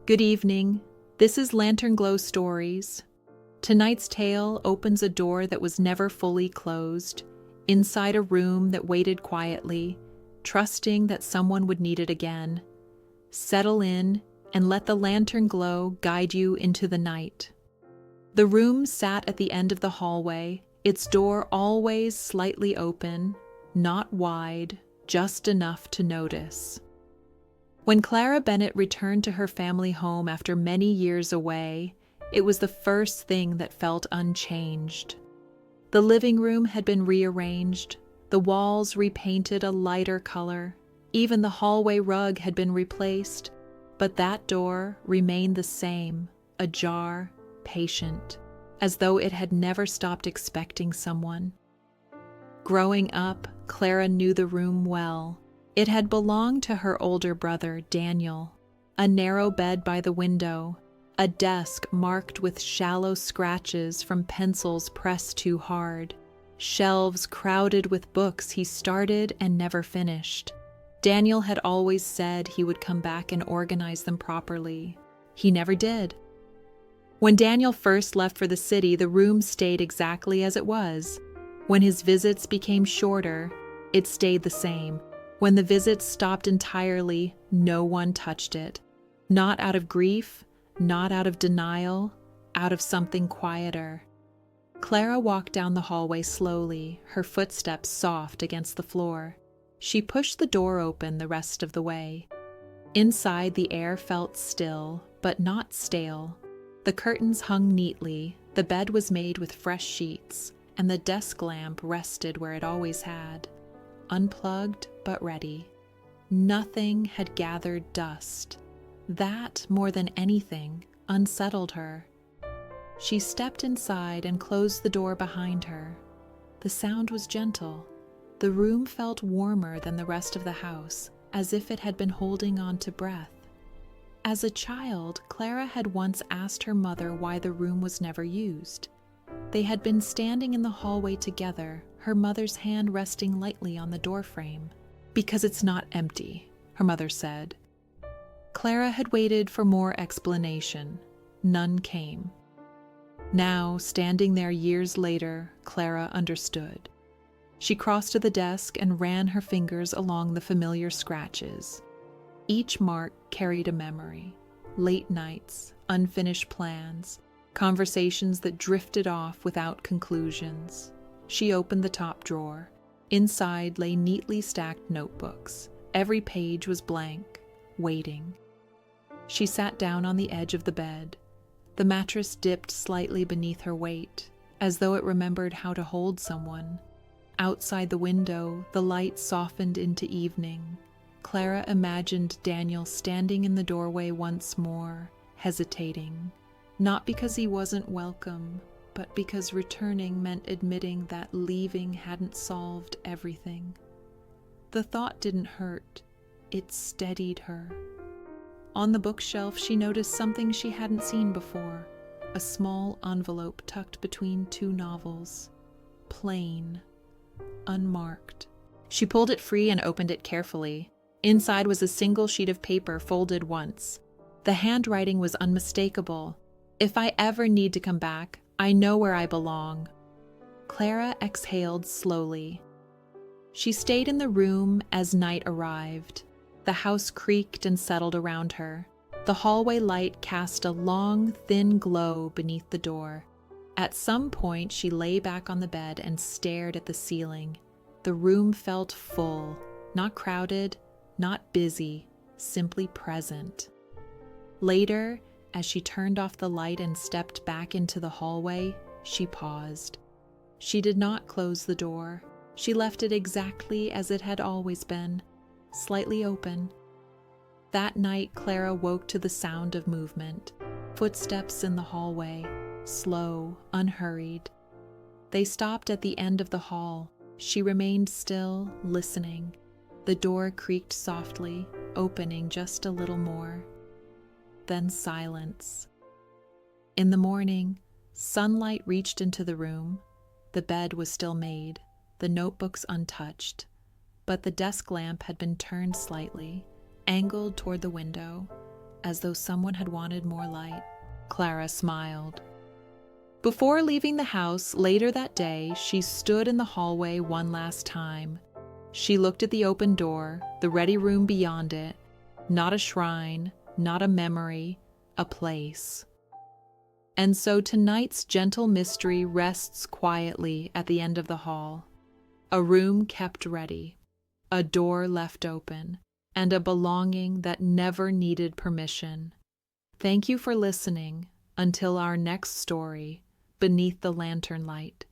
Good evening. This is Lantern Glow Stories. Tonight's tale opens a door that was never fully closed, inside a room that waited quietly, trusting that someone would need it again. Settle in and let the lantern glow guide you into the night. The room sat at the end of the hallway, its door always slightly open, not wide, just enough to notice. When Clara Bennett returned to her family home after many years away, it was the first thing that felt unchanged. The living room had been rearranged, the walls repainted a lighter color, even the hallway rug had been replaced, but that door remained the same, ajar, patient, as though it had never stopped expecting someone. Growing up, Clara knew the room well. It had belonged to her older brother, Daniel. A narrow bed by the window, a desk marked with shallow scratches from pencils pressed too hard, shelves crowded with books he started and never finished. Daniel had always said he would come back and organize them properly. He never did. When Daniel first left for the city, the room stayed exactly as it was. When his visits became shorter, it stayed the same. When the visits stopped entirely, no one touched it. Not out of grief, not out of denial, out of something quieter. Clara walked down the hallway slowly, her footsteps soft against the floor. She pushed the door open the rest of the way. Inside, the air felt still, but not stale. The curtains hung neatly, the bed was made with fresh sheets, and the desk lamp rested where it always had. Unplugged but ready. Nothing had gathered dust. That, more than anything, unsettled her. She stepped inside and closed the door behind her. The sound was gentle. The room felt warmer than the rest of the house, as if it had been holding on to breath. As a child, Clara had once asked her mother why the room was never used. They had been standing in the hallway together, her mother's hand resting lightly on the doorframe. "Because it's not empty," her mother said. Clara had waited for more explanation. None came. Now, standing there years later, Clara understood. She crossed to the desk and ran her fingers along the familiar scratches. Each mark carried a memory. Late nights, unfinished plans, conversations that drifted off without conclusions. She opened the top drawer. Inside lay neatly stacked notebooks. Every page was blank, waiting. She sat down on the edge of the bed. The mattress dipped slightly beneath her weight, as though it remembered how to hold someone. Outside the window, the light softened into evening. Clara imagined Daniel standing in the doorway once more, hesitating. Not because he wasn't welcome, but because returning meant admitting that leaving hadn't solved everything. The thought didn't hurt. It steadied her. On the bookshelf, she noticed something she hadn't seen before, a small envelope tucked between two novels. Plain, unmarked. She pulled it free and opened it carefully. Inside was a single sheet of paper folded once. The handwriting was unmistakable. "If I ever need to come back, I know where I belong." Clara exhaled slowly. She stayed in the room as night arrived. The house creaked and settled around her. The hallway light cast a long, thin glow beneath the door. At some point, she lay back on the bed and stared at the ceiling. The room felt full, not crowded, not busy, simply present. Later, as she turned off the light and stepped back into the hallway, she paused. She did not close the door. She left it exactly as it had always been, slightly open. That night, Clara woke to the sound of movement, footsteps in the hallway, slow, unhurried. They stopped at the end of the hall. She remained still, listening. The door creaked softly, opening just a little more. Then silence. In the morning, sunlight reached into the room. The bed was still made, the notebooks untouched, but the desk lamp had been turned slightly, angled toward the window. as though someone had wanted more light. Clara smiled. Before leaving the house later that day, she stood in the hallway one last time. She looked at the open door, the ready room beyond it. Not a shrine, not a memory, a place. And so tonight's gentle mystery rests quietly at the end of the hall. A room kept ready, a door left open, and a belonging that never needed permission. Thank you for listening. Until our next story, Beneath the Lantern Light.